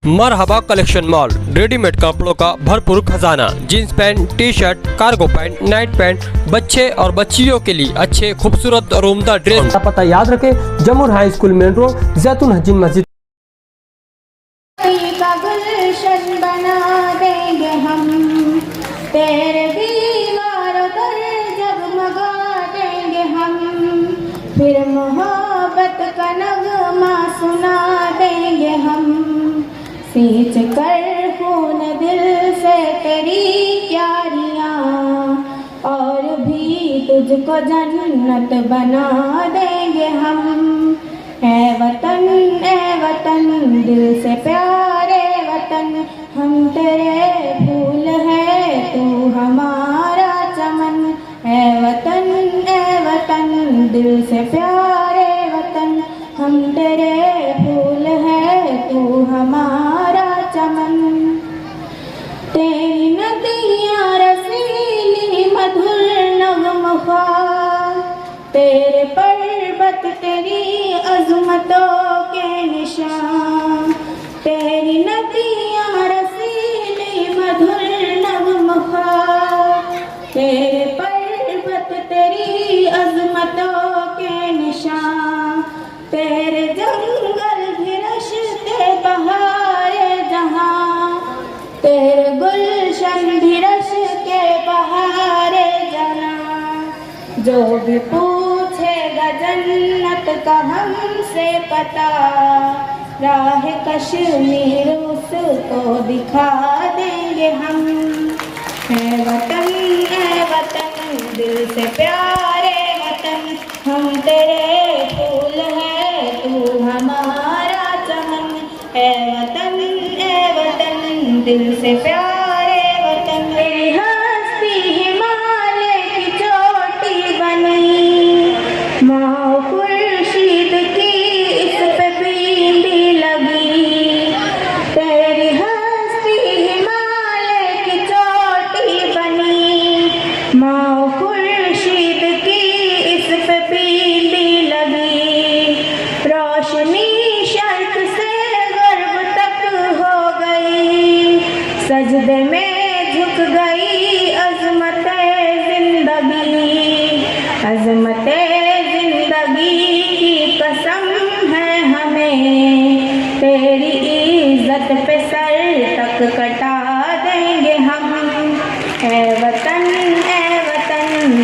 मरहबा collection mall, readymade कपड़ों का भरपूर खजाना। Jeans pant, T shirt, cargo pant, night pant, बच्चे और बच्चियों के लिए अच्छे खूबसूरत और उम्दा ड्रेस। पता याद रखें, जमुर हाई स्कूल मेन रोड, जैतून हजीन मस्जिद। गुलशन बना देंगे हम, तेरे दीवारों पर जगमगा देंगे हम, फिर मोहब्बत का नगमा सुना देंगे हम, सींच कर खून दिल से तेरी यारियां, और भी तुझको जन्नत बना देंगे हम। ए वतन दिल से प्यारे वतन, हम तेरे फूल है तू हमारा चमन। ए वतन दिल से प्यारे वतन, हम तेरे फूल है तू हमारा चमन। तेरी नदियाँ रसीली मधुर नगमखार, तेरे पर्वत तेरी अज़मतों के निशान, तेरी नदियाँ रसीली मधुर नगमखार, तेरे पर्वत तेरी अज़मतों के निशान, तेरे जंगल भी रश्ते बहारे जहाँ, तेरे गुलशन भी रश्ते बहारे जहाँ। जो भी पूछेगा जन्नत का हमसे पता, राह कश्मीर उसको दिखा देंगे हम। है वतन दिल से प्यारे वतन, हम तेरे फूल है तू हमारा चमन। है वतन दिल से प्यारे वतन, मेरी हस्ती हिमालय की चोटी बनी, माँ खुर्शीद की इस पे बिंदी लगी, तेरी हस्ती हिमालय की चोटी बनी, माँ खुर्शीद की इस पे बिंदी लगी, रोशनी शर्क से गर्व तक हो गई, सजदे में झुक गई अज़मते जिंदगी की कसम है हमें, तेरी इज्जत पे सर तक कटा देंगे हम। ए वतन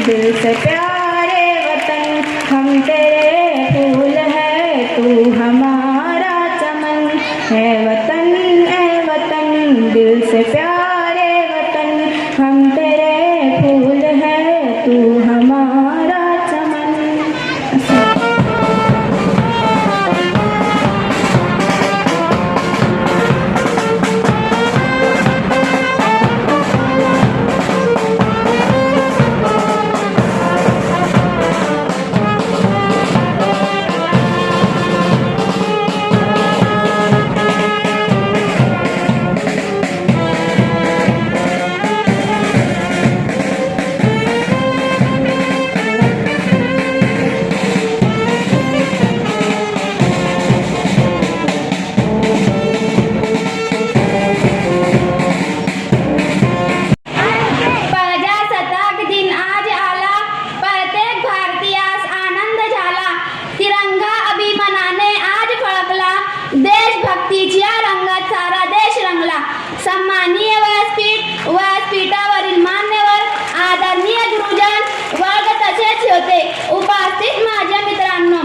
दिल से प्यारे वतन, हम तेरे फूल है तू हमारा चमन। है वतन दिल से प्यारे वतन, हम तेरे फूल है तू हमारा चमन। देशभक्तीच्या रंगात सारा देश रंगला। सन्माननीय व्यासपीठावरील मान्यवर, आदरणीय गुरुजन वर्ग तसेच होते उपस्थित माझ्या मित्रांनो,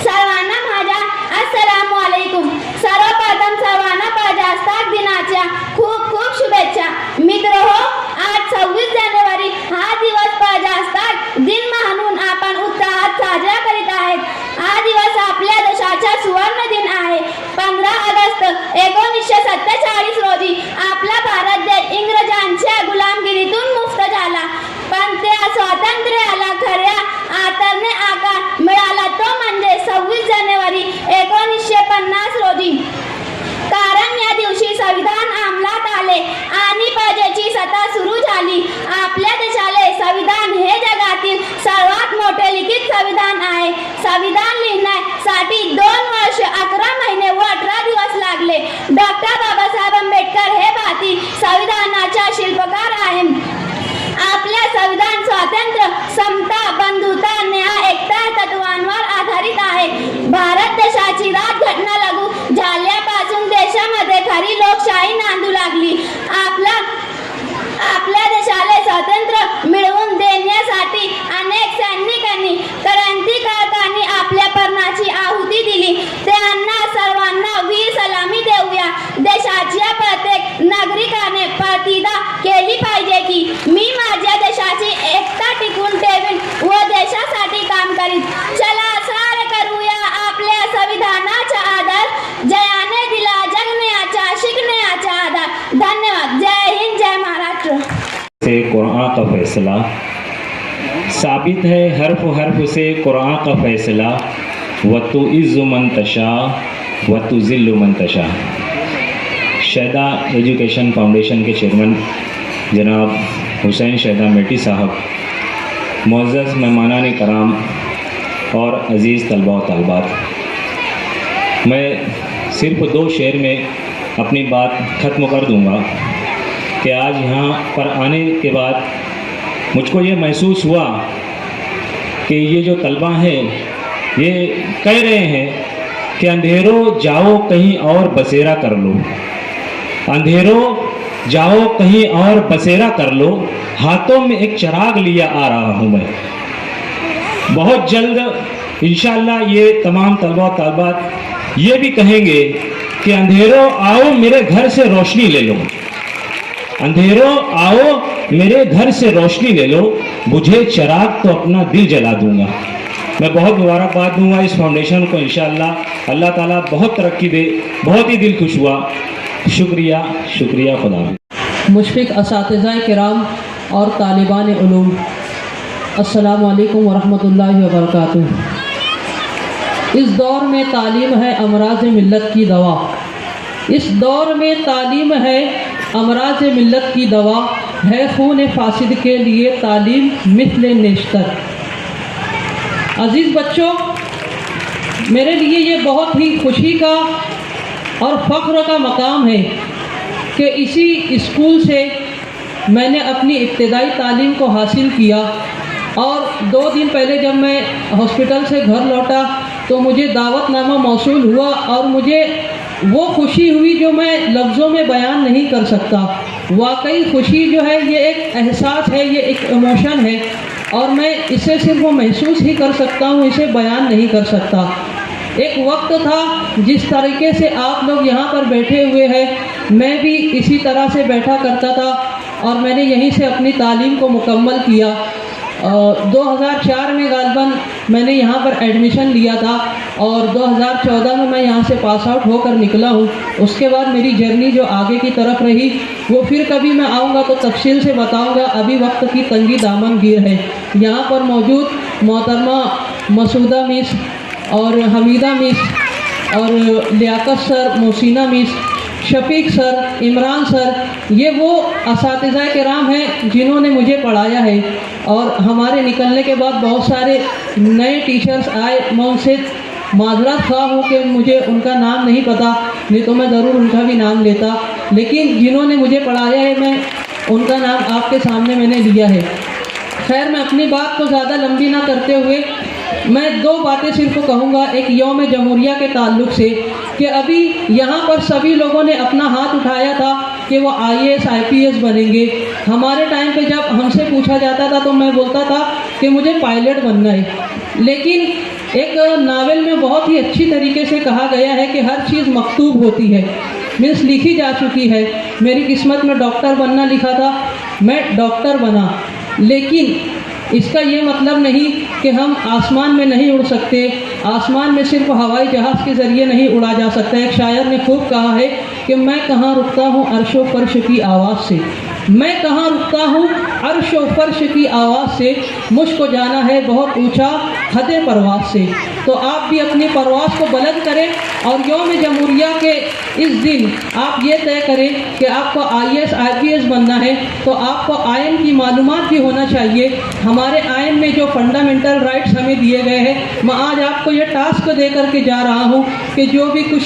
सर्वांना माझ्या अस्सलामु अलैकुम। सर्वप्रथम सर्वांना प्रजासत्ताक दिनाच्या खूप खूप शुभेच्छा। मित्रहो, आज 26 जानेवारी हा दिवस प्रजासत्ताक दिन म्हणून आपण उत्साहात साजरा करीत आहेत। हा दिवस आपल्या देशाचा सुवर्ण दिन आहे। 15 ऑगस्ट 1947 रोजी आपला भारत देश इंग्रजांच्या गुलामगिरीतून मुक्त झाला, पण त्या स्वातंत्र्याला खऱ्या अर्थाने आकार मिळाला तो म्हणजे 26 जानेवारी 1950 रोजी। कारण या दिवशी संविधान अंमलात आले आणि प्रजेची सत्ता सुरू झाली। आपल्या देशाले संविधान हे जगातील सर्वात मोठे लिखित संविधान आहे। संविधान लिहिणे साठी 2 वर्ष 11 महिने व 18 दिवस लागले. डॉक्टर बाबासाहेब आंबेडकर हे भारतीय संविधानाच्या शिल्पकार आहेत. आपल्या संविधान स्वातंत्र्य, समता, बंधुता, न्याय, एकता या तत्वांवर आधारित आहे. भारत देशाची राज्यघटना लागू झाल्यापासून देशामध्ये खरी लोकशाही नांदू लागली. आपल्या देशाला स्वातंत्र्य मिळवून देण्यासाठी अनेक सैनिकांनी, क्रांतिकारकांनी आपल्या प्राणाची आहुती दिली. त्यांना सर्वांना वीर सलामी देऊया. देशाच्या प्रत्येक नागरिकाने प्रतिज्ञा केली पाहिजे की मी माझ्या देशाची एकता टिकवून ठेवीन व देशासाठी काम करीन. चला सारे करूया आपल्या संविधानाचा आदर. जयाने दिला जगण्याचा शिकण्याचा आधार. धन्यवाद. जय हिंद, जय महाराष्ट्र. से कुरान का फैसला साबित है, हर्फ हर्फ से कुरान का फैसला. व तो इज़्ज़ु मन तशा व तो ज़िल्लु मन तशा. शहदा एजुकेशन फाउंडेशन के चेयरमैन जनाब हुसैन शहदा मेटी साहब, मुअज़्ज़ज़ मेहमानान कराम और अज़ीज़ तलबा व तालिबात, मैं सिर्फ 2 शेर में अपनी बात ख़त्म कर दूंगा कि आज यहाँ पर आने के बाद मुझको ये महसूस हुआ कि ये जो तलबा हैं ये कह रहे हैं कि अंधेरों जाओ कहीं और बसेरा कर लो. अंधेरों जाओ कहीं और बसेरा कर लो. हाथों में एक चिराग लिया आ रहा हूँ मैं. बहुत जल्द इंशाअल्लाह ये तमाम तलबा और तालिबात ये भी कहेंगे कि अंधेरों आओ मेरे घर से रोशनी ले लो. अंधेरों आओ मेरे घर से रोशनी ले लो. बुझे चिराग तो अपना दिल जला दूंगा. मैं बहुत मुबारकबाद दूंगा इस फाउंडेशन को. इंशाअल्लाह अल्लाह ताला बहुत तरक्की दे. बहुत ही दिल खुश हुआ. शुक्रिया शुक्रिया. खुदा. मुशफ़िक़ असातिज़ा किराम और तालिबान उलूम, अस्सलामु अलैकुम वरहमतुल्लाहि वबरकातुहू. इस दौर में तालीम है अमराज़ मिल्लत की दवा. इस दौर में तालीम है अमराज़ मिल्लत की दवा. है खून फासिद के लिए तालीम मिस्ल नेश्तर. अज़ीज़ बच्चों, मेरे लिए ये बहुत ही खुशी का और फ़ख्र का मकाम है कि इसी स्कूल से मैंने अपनी इब्तदाई तालीम को हासिल किया. और 2 दिन पहले जब मैं हॉस्पिटल से घर लौटा तो मुझे दावतनामा मौसूल हुआ और मुझे वो खुशी हुई जो मैं लफ्ज़ों में बयान नहीं कर सकता. वाकई खुशी जो है ये एक एहसास है, ये एक इमोशन है और मैं इसे सिर्फ महसूस ही कर सकता हूँ, इसे बयान नहीं कर सकता. एक वक्त था जिस तरीके से आप लोग यहाँ पर बैठे हुए हैं, मैं भी इसी तरह से बैठा करता था और मैंने यहीं से अपनी तालीम को मुकम्मल किया. 2004 में गालिबन मैंने यहाँ पर एडमिशन लिया था और 2014 में मैं यहाँ से पास आउट होकर निकला हूँ. उसके बाद मेरी जर्नी जो आगे की तरफ रही वो फिर कभी मैं आऊँगा तो तफसील से बताऊँगा. अभी वक्त की तंगी दामनगीर है. यहाँ पर मौजूद मोहतरमा मसूदा मिस और हमीदा मिस और Liaquat sir, Mohsina miss, Shafiq sir, Imran sir, ये वो असातिज़ा किराम हैं जिन्होंने मुझे पढ़ाया है. और हमारे निकलने के बाद बहुत सारे नए टीचर्स आए. मैं उनसे माजरत ख़्वाह हूँ कि मुझे उनका नाम नहीं पता, नहीं तो मैं ज़रूर उनका भी नाम लेता. लेकिन जिन्होंने मुझे पढ़ाया है मैं उनका नाम आपके सामने मैंने लिया है. खैर, मैं अपनी बात को ज़्यादा लंबी ना करते हुए मैं 2 बातें सिर्फ कहूँगा. एक यौम जमहूरिया के ताल्लुक़ से कि अभी यहाँ पर सभी लोगों ने अपना हाथ उठाया था कि वो IAS IPS बनेंगे. हमारे टाइम पे जब हमसे पूछा जाता था तो मैं बोलता था कि मुझे पायलट बनना है. लेकिन एक नावल में बहुत ही अच्छी तरीके से कहा गया है कि हर चीज़ मकतूब होती है, मीन्स लिखी जा चुकी है. मेरी किस्मत में डॉक्टर बनना लिखा था, मैं डॉक्टर बना. लेकिन इसका ये मतलब नहीं कि हम आसमान में नहीं उड़ सकते. आसमान में सिर्फ हवाई जहाज़ के ज़रिए नहीं उड़ा जा सकता. एक शायर ने खूब कहा है कि मैं कहाँ रुकता हूँ अर्शो फर्श की आवाज़ से. मैं कहाँ रुकता हूँ अर्श व फर्श की आवाज़ से, मुझको जाना है बहुत ऊंचा हदे परवास से। तो आप भी अपनी परवास को बुलंद करें और यौम जमहूरिया के इस दिन आप ये तय करें कि आपको IAS IPS बनना है, तो आपको आयन की मालूमात भी होना चाहिए। हमारे आयन में जो फंडामेंटल राइट्स हमें दिए गए हैं, मैं आज आपको ये टास्क दे करके जा रहा हूँ कि जो भी कुछ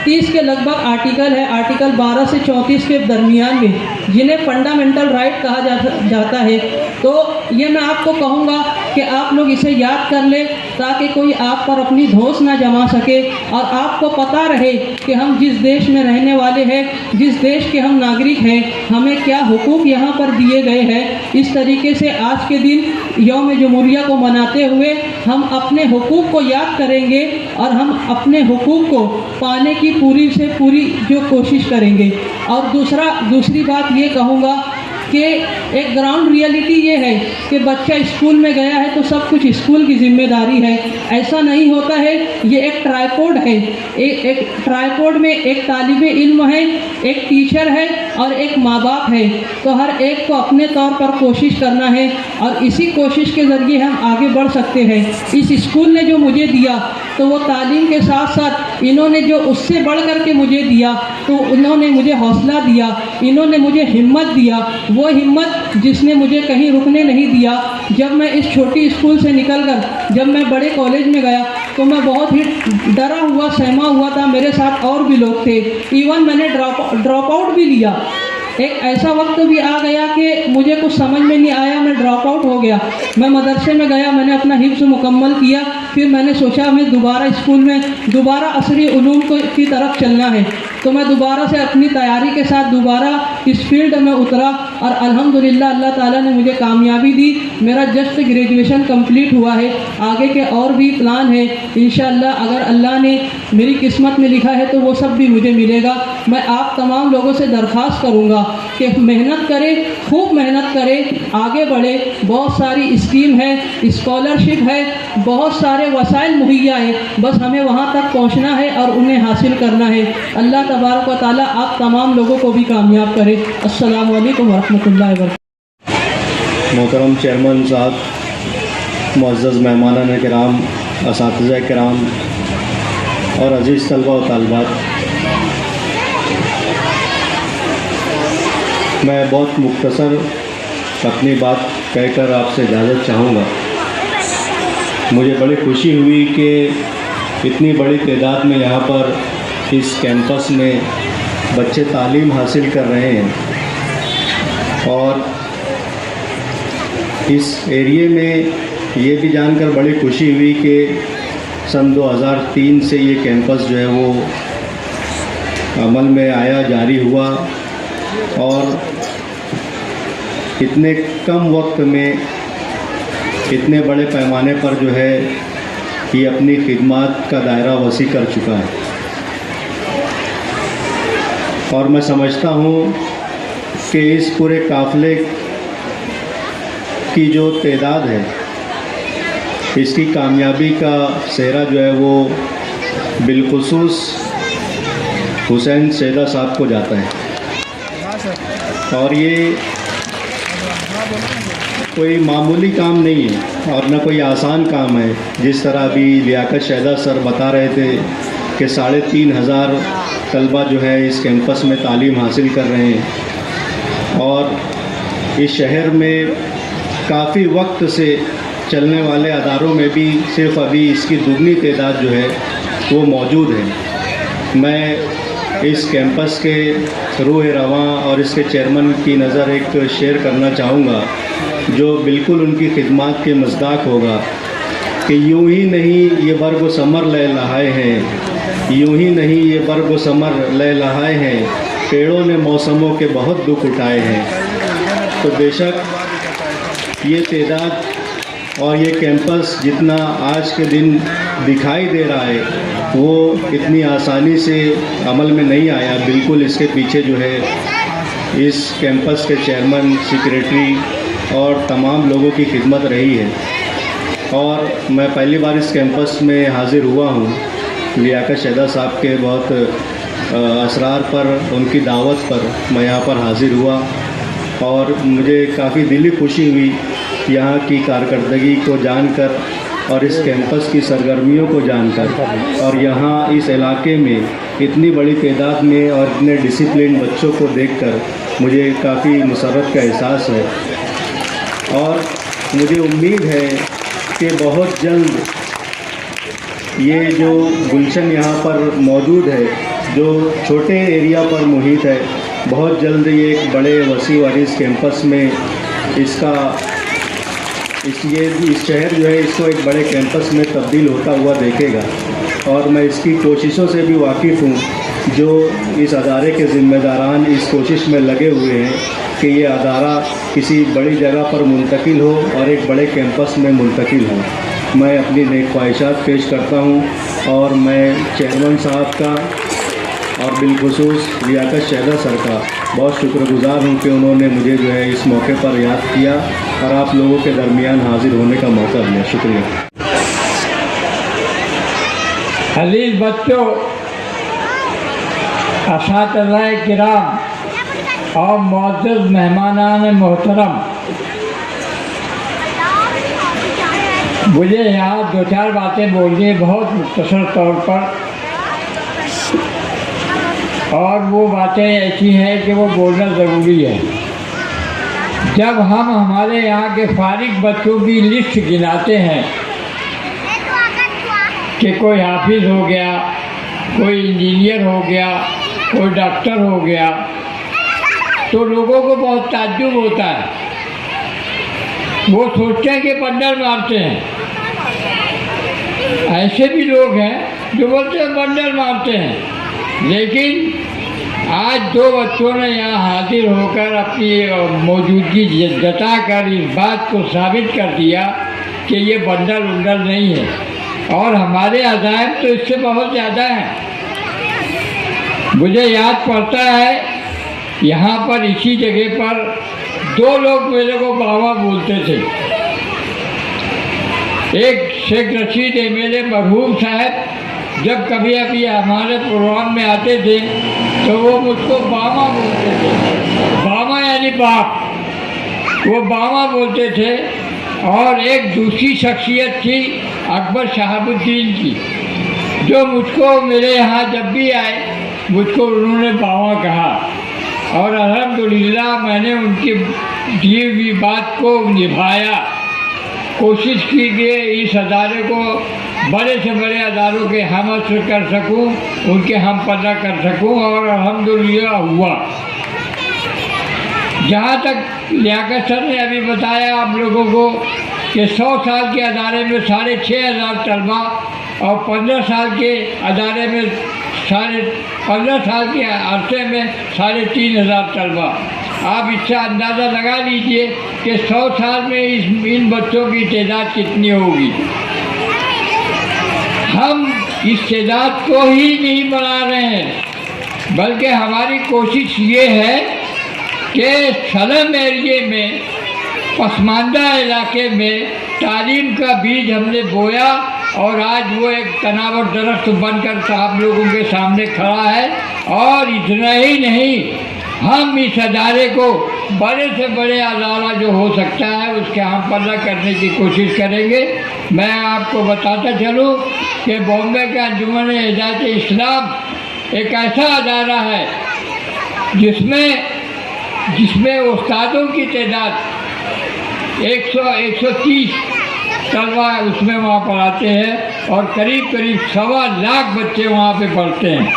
30 के लगभग आर्टिकल है, आर्टिकल 12 से 34 के दरमियान में, जिन्हें फंडामेंटल राइट कहा जाता है, तो ये मैं आपको कहूँगा कि आप लोग इसे याद कर लें ताकि कोई आप पर अपनी धौंस ना जमा सके और आपको पता रहे कि हम जिस देश में रहने वाले हैं, जिस देश के हम नागरिक हैं, हमें क्या हुकूक यहाँ पर दिए गए हैं। इस तरीके से आज के दिन यौम जमहूरिया को मनाते हुए हम अपने हुकूक को याद करेंगे और हम अपने हुकूक को पाने की पूरी से पूरी जो कोशिश करेंगे। और दूसरी बात ये कहूँगा कि एक ग्राउंड रियलिटी ये है कि बच्चा स्कूल में गया है तो सब कुछ स्कूल की जिम्मेदारी है, ऐसा नहीं होता है। ये एक ट्राइपोड है, एक ट्राइपोड में एक तालिबे इल्म है, एक टीचर है और एक माँ बाप है। तो हर एक को अपने तौर पर कोशिश करना है और इसी कोशिश के ज़रिए हम आगे बढ़ सकते हैं। इस स्कूल ने जो मुझे दिया तो वो तालीम के साथ साथ इन्होंने जो उससे बढ़ कर के मुझे दिया, तो उन्होंने मुझे हौसला दिया, इन्होंने मुझे हिम्मत दिया, वो हिम्मत जिसने मुझे कहीं रुकने नहीं दिया। जब मैं इस छोटी स्कूल से निकलकर जब मैं बड़े कॉलेज में गया तो मैं बहुत ही डरा हुआ सहमा हुआ था, मेरे साथ और भी लोग थे, इवन मैंने ड्रॉप आउट भी लिया। एक ऐसा वक्त भी आ गया कि मुझे कुछ समझ में नहीं आया, मैं ड्रॉप आउट हो गया। मैं मदरसे में गया, मैंने अपना हिफ्ज़ मुकम्मल किया, फिर मैंने सोचा मैं दोबारा स्कूल में दोबारा असरी उलूम की तरफ चलना है, तो मैं दोबारा से अपनी तैयारी के साथ दोबारा इस फील्ड में उतरा और अल्हम्दुलिल्लाह अल्लाह ताला ने मुझे कामयाबी दी। मेरा जस्ट ग्रेजुएशन कंप्लीट हुआ है, आगे के और भी प्लान है इंशाअल्लाह। अगर अल्लाह ने मेरी किस्मत में लिखा है तो वो सब भी मुझे मिलेगा। मैं आप तमाम लोगों से दरख्वास्त करूँगा कि मेहनत करें, खूब मेहनत करें, आगे बढ़े। बहुत सारी स्कीम है, स्कॉलरशिप है, बहुत सारे वसाइल मुहैया है, बस हमें वहाँ तक पहुँचना है और उन्हें हासिल करना है। अल्लाह तबारक व तआला आप तमाम लोगों को भी कामयाब करे। अस्सलामु अलैकुम व रहमतुल्लाहि व बरकातहू। मोहतरम चेयरमैन साहब, मुअज़्ज़ज़ मेहमानान किराम, असातिज़ा किराम और अज़ीज़ तलबा व तालिबात, मैं बहुत मुख्तसर अपनी बात कहकर आपसे इजाज़त चाहूँगा। मुझे बड़ी खुशी हुई कि इतनी बड़ी तादाद में यहाँ पर इस कैंपस में बच्चे तालीम हासिल कर रहे हैं और इस एरिए में ये भी जानकर बड़ी खुशी हुई कि सन 2003 से ये कैंपस जो है वो अमल में आया, जारी हुआ और इतने कम वक्त में इतने बड़े पैमाने पर जो है ये अपनी खिदमत का दायरा वसी कर चुका है। और मैं समझता हूँ कि इस पूरे काफ़िले की जो तादाद है, इसकी कामयाबी का सेहरा जो है वो बिलखुसूस हुसैन सैदा साहब को जाता है। और ये कोई मामूली काम नहीं है और न कोई आसान काम है। जिस तरह अभी लियाकत शहदा सर बता रहे थे कि 3,500 तलबा जो है इस कैंपस में तालीम हासिल कर रहे हैं और इस शहर में काफ़ी वक्त से चलने वाले अदारों में भी सिर्फ अभी इसकी दुगनी तादाद जो है वो मौजूद है। मैं इस कैंपस के रूह रवां और इसके चेयरमैन की नज़र एक शेयर करना चाहूँगा जो बिल्कुल उनकी खिदमत के मज़दाक होगा कि यूं ही नहीं ये बर्ग समर ले लहाए हैं, यूं ही नहीं ये बर्ग समर ले लहाए हैं, पेड़ों ने मौसमों के बहुत दुख उठाए हैं। तो बेशक ये तादाद और ये कैंपस जितना आज के दिन दिखाई दे रहा है वो इतनी आसानी से अमल में नहीं आया। बिल्कुल इसके पीछे जो है इस कैंपस के चेयरमैन, सेक्रेटरी और तमाम लोगों की खिदमत रही है। और मैं पहली बार इस कैंपस में हाज़िर हुआ हूँ लियाकत शहदा साहब के बहुत असरार पर, उनकी दावत पर मैं यहाँ पर हाज़िर हुआ और मुझे काफ़ी दिली खुशी हुई यहाँ की कारकर्दगी को जानकर और इस कैंपस की सरगर्मियों को जानकर, और यहाँ इस इलाके में इतनी बड़ी तादाद में और इतने डिसिप्लिन बच्चों को देखकर मुझे काफ़ी मुसर्रत का एहसास है। और मुझे उम्मीद है कि बहुत जल्द ये जो गुलशन यहाँ पर मौजूद है, जो छोटे एरिया पर मुहित है, बहुत जल्द ये एक बड़े वसी और इस कैंपस में इस शहर जो है इसको एक बड़े कैंपस में तब्दील होता हुआ देखेगा। और मैं इसकी कोशिशों से भी वाकिफ़ हूँ, जो इस अदारे के ज़िम्मेदारान इस कोशिश में लगे हुए हैं कि ये अदारा किसी बड़ी जगह पर मुंतकिल हो और एक बड़े कैंपस में मुंतकिल हो। मैं अपनी नेक ख्वाहिशात पेश करता हूँ और मैं चेयरमैन साहब का और बिलखुसूस लियाकत शहदा सर का बहुत शुक्रगुज़ार हूँ कि उन्होंने मुझे जो है इस मौके पर याद किया और आप लोगों के दरमियान हाजिर होने का मौका दिया। शुक्रिया। अज़ीज़ बच्चों, असातिज़ाए किराम और मुअज़्ज़ज़ मेहमानान मोहतरम, मुझे यहाँ दो चार बातें बोलनी है बहुत मुख्तसर तौर पर, और वो बातें ऐसी हैं कि वो बोलना ज़रूरी है। जब हम हमारे यहाँ के फारिग बच्चों की लिस्ट गिनाते हैं कि कोई हाफिज़ हो गया, कोई इंजीनियर हो गया, कोई डॉक्टर हो गया, तो लोगों को बहुत ताज्जुब होता है। वो सोचते हैं कि बंडल मारते हैं। ऐसे भी लोग हैं जो बोलते हैं बंडल मारते हैं। लेकिन आज दो बच्चों ने यहाँ हाजिर होकर अपनी मौजूदगी जताकर इस बात को साबित कर दिया कि ये बंडल उंडल नहीं है, और हमारे अज़ाइम तो इससे बहुत ज़्यादा हैं। मुझे याद पड़ता है यहाँ पर इसी जगह पर दो लोग मेरे को बाबा बोलते थे। एक शेख रशीद एमएलए मरहूम साहब जब कभी अभी हमारे प्रोग्राम में आते थे तो वो मुझको बामा बोलते थे। बामा यानी बाप, वो बामा बोलते थे। और एक दूसरी शख्सियत थी अकबर शहाबुद्दीन की, जो मुझको मेरे यहाँ जब भी आए मुझको उन्होंने बामा कहा, और अल्हम्दुलिल्लाह मैंने उनकी दी हुई बात को निभाया। कोशिश की कि इस अदारे को बड़े से बड़े अदारों के हम असर कर सकूं, उनके हम पता कर सकूं, और अल्हम्दुलिल्लाह हुआ। जहाँ तक लियाकत सर ने अभी बताया आप लोगों को कि 100 साल के अदारे में 6,500 तलबा और 15 साल के अदारे में 15 साल के अरसे में 3,500 तलबा। आप इससे अंदाज़ा लगा लीजिए कि 100 साल में इन बच्चों की तादाद कितनी होगी। हम इस तादाद को ही नहीं बढ़ा रहे हैं, बल्कि हमारी कोशिश ये है कि स्लम एरिए में, पसमानदा इलाके में तालीम का बीज हमने बोया, और आज वो एक तनावर दरख्त बनकर आप लोगों के सामने खड़ा है। और इतना ही नहीं, हम इस अदारे को बड़े से बड़े अदारा जो हो सकता है उसके हम पल्ला करने की कोशिश करेंगे। मैं आपको बताता चलूँ कि बॉम्बे का अंजुमन हिदायत इस्लाम एक ऐसा अदारा है जिसमें उस्तादों की तादाद 130 तलबा उसमें वहाँ पढ़ाते हैं, और करीब 1.25 लाख बच्चे वहाँ पे पढ़ते हैं।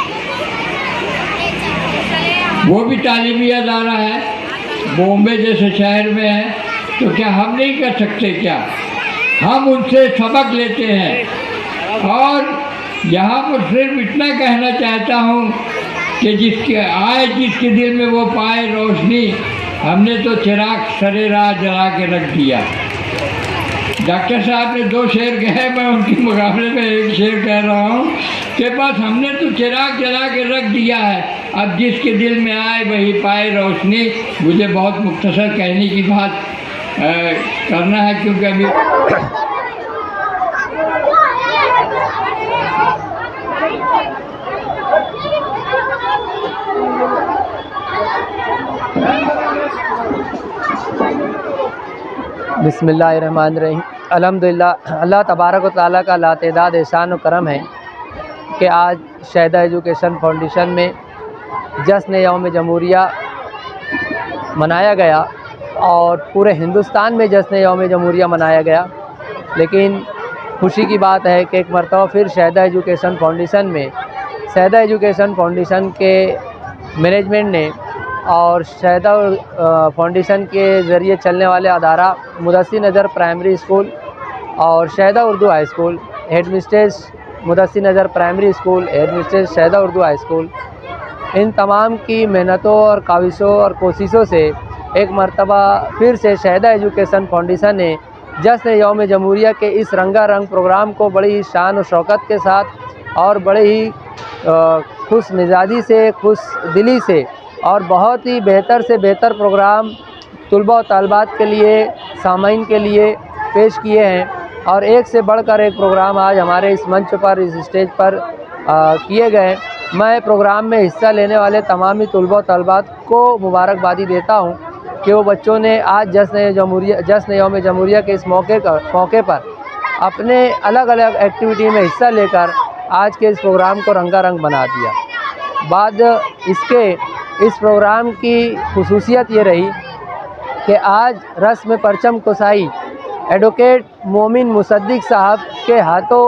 वो भी तालीमी अदारा है, बॉम्बे जैसे शहर में है। तो क्या हम नहीं कर सकते? क्या हम उनसे सबक लेते हैं। और यहाँ पर सिर्फ इतना कहना चाहता हूँ कि जिसके दिल में वो पाए रोशनी। हमने तो चिराग सरे राह जला के रख दिया। डॉक्टर साहब ने 2 शेर कहे, मैं उनके मुकाबले में एक शेर कह रहा हूँ कि बस हमने तो चिराग जला के रख दिया है, अब जिसके दिल में आए वही पाए रोशनी। मुझे बहुत मुख्तसर कहने की बात करना है, क्योंकि अभी बिस्मिल्लाहिर्रहमानिर्रहीम। अल्हम्दुलिल्लाह, अल्लाह तबारक व तआला का लातेदाद एहसान व करम है कि आज शहदा एजुकेशन फाउंडेशन में जश्न यौम जमहूरिया मनाया गया और पूरे हिंदुस्तान में जश्न यौम जमहूरिया मनाया गया। लेकिन खुशी की बात है कि एक मरतबा फिर शहदा एजुकेशन फाउंडेशन के मैनेजमेंट ने और शहदा फाउंडेशन के ज़रिए चलने वाले अदारा मुदस्सिर नज़र प्राइमरी स्कूल और Shahda Urdu high school, headmistress Mudassir Nazar primary school, headmistress Shahda Urdu high school, इन तमाम की मेहनतों और काविशों और कोशिशों से एक मरतबा फिर से शहदा एजुकेशन फाउंडेशन ने जश्न यौम जमहूरिया के इस रंगारंग प्रोग्राम को बड़ी ही शान और शौकत के साथ और बड़े ही खुश मिजाजी से, खुश दिली से और बहुत ही बेहतर से बेहतर प्रोग्राम तुलबा और तालबात के लिए, सामाईन के लिए पेश किए हैं। और एक से बढ़कर एक प्रोग्राम आज हमारे इस मंच पर, इस स्टेज पर किए गए। मैं प्रोग्राम में हिस्सा लेने वाले तमाम ही तुलबा और तालबात को मुबारकबादी देता हूं कि वो बच्चों ने आज जश्न यौम जमहूरिया के इस मौके पर अपने अलग अलग एक्टिविटी में हिस्सा लेकर आज के इस प्रोग्राम को रंगारंग बना दिया। बाद इसके इस प्रोग्राम की खुसूसियत ये रही कि आज रस्म परचम कुसाई एडवोकेट मोमिन मुसद्दिक साहब के हाथों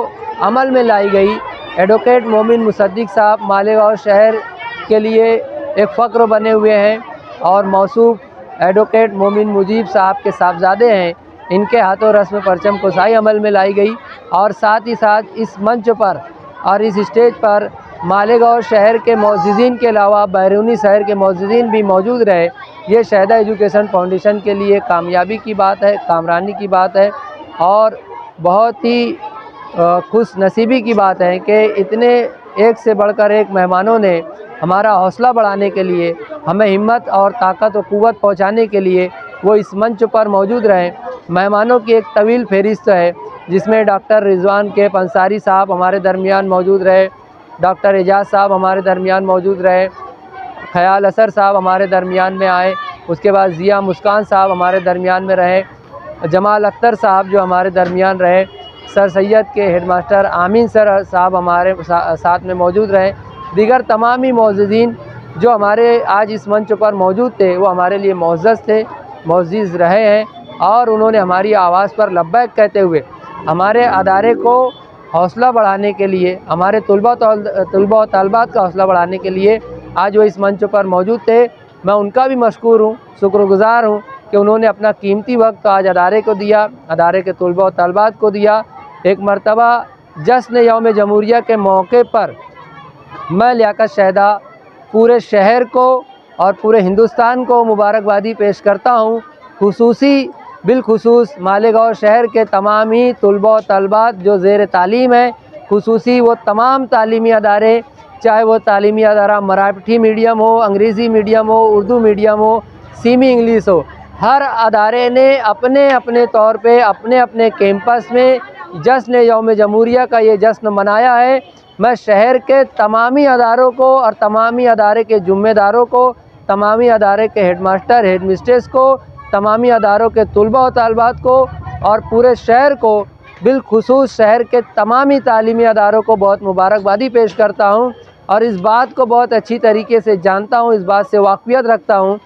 अमल में लाई गई। एडवोकेट मोमिन मुसद्दिक साहब मालेगांव शहर के लिए एक फ़ख्र बने हुए हैं और मौसूफ एडवोकेट मोमिन मुजीब साहब के साहबजादे हैं। इनके हाथों रस्म परचम कुसाई अमल में लाई गई और साथ ही साथ इस मंच पर और इस स्टेज पर मालेगांव शहर के मौजूदीन के अलावा बैरूनी शहर के मौजूदीन भी मौजूद रहे। ये शहदा एजुकेशन फाउंडेशन के लिए कामयाबी की बात है, कामरानी की बात है और बहुत ही खुश नसीबी की बात है कि इतने एक से बढ़कर एक मेहमानों ने हमारा हौसला बढ़ाने के लिए, हमें हिम्मत और ताकत और क़ुव्वत पहुंचाने के लिए वो इस मंच पर मौजूद रहे। मेहमानों की एक तवील फहरिस्त है जिसमें डॉक्टर रिजवान के अंसारी साहब हमारे दरमियान मौजूद रहे, डॉक्टर एजाज साहब हमारे दरमियान मौजूद रहे, ख्याल असर साहब हमारे दरमियान में आए, उसके बाद ज़िया मुस्कान साहब हमारे दरमियान में रहे, जमाल अख्तर साहब जो हमारे दरमियान रहे, सर सैयद के हेडमास्टर आमीन सर साहब हमारे साथ में मौजूद रहे। दीगर तमाम ही मौजूदीन जो हमारे आज इस मंच पर मौजूद थे वो हमारे लिए मुअज़्ज़ज़ रहे हैं और उन्होंने हमारी आवाज़ पर लब्बैक कहते हुए हमारे अदारे को हौसला बढ़ाने के लिए, हमारे तुलबा और तालबात का हौसला बढ़ाने के लिए आज वो इस मंच पर मौजूद थे। मैं उनका भी मशकूर हूँ, शुक्रगुज़ार हूँ कि उन्होंने अपना कीमती वक्त आज अदारे को दिया, अदारे के तुलबा और तालबात को दिया। एक मरतबा जश्न यौम जमहूरिया के मौके पर मैं लियाकत शहदा पूरे शहर को और पूरे हिंदुस्तान को मुबारकबादी पेश करता हूँ। बिलखुसूस मालेगांव शहर के तमाम ही तुलबा और तलबात जो ज़ेर तालीम है, खुसूसी वो तमाम तालीमी अदारे, चाहे वो तालीमी अदारा मराठी मीडियम हो, अंग्रेज़ी मीडियम हो, उर्दू मीडियम हो, सीमी इंग्लिश हो, हर अदारे ने अपने अपने तौर पे अपने अपने कैंपस में जश्न यौम जमहूरिया का ये जश्न मनाया है। मैं शहर के तमामी अदारों को और तमामी अदारे के ज़िम्मेदारों को, तमामी अदारे के हेडमास्टर हेडमिस्ट्रेस को, तमामी अदारों के तुलबा और तालबात को और पूरे शहर को, बिलखुसूस शहर के तमामी तालीमी अदारों को बहुत मुबारकबादी पेश करता हूँ और इस बात को बहुत अच्छी तरीके से जानता हूँ, इस बात से वाक़फ़ियत रखता हूँ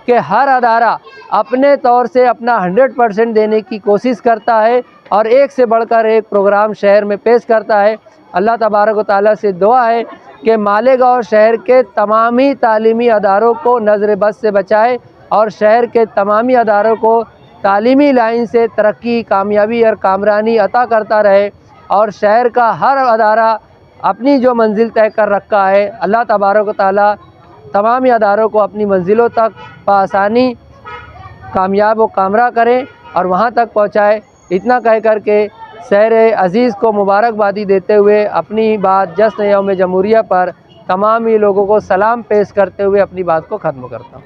कि हर अदारा अपने तौर से अपना 100% देने की कोशिश करता है और एक से बढ़कर एक प्रोग्राम शहर में पेश करता है। अल्लाह तबारक व तआला से दुआ है कि मालेगांव शहर के तमामी तालीमी अदारों को नज़र बद से बचाए और शहर के तमामी अदारों को तालीमी लाइन से तरक्की, कामयाबी और कामरानी अता करता रहे और शहर का हर अदारा अपनी जो मंजिल तय कर रखा है, अल्लाह तबारक व तआला तमामी अदारों को अपनी मंजिलों तक आसानी कामयाब व कामरा करें और वहाँ तक पहुँचाए। इतना कह कर के शहर अज़ीज़ को मुबारकबादी देते हुए अपनी बात जश्न यौम जमहूरिया पर तमाम ही लोगों को सलाम पेश करते हुए अपनी बात को ख़त्म करता हूँ।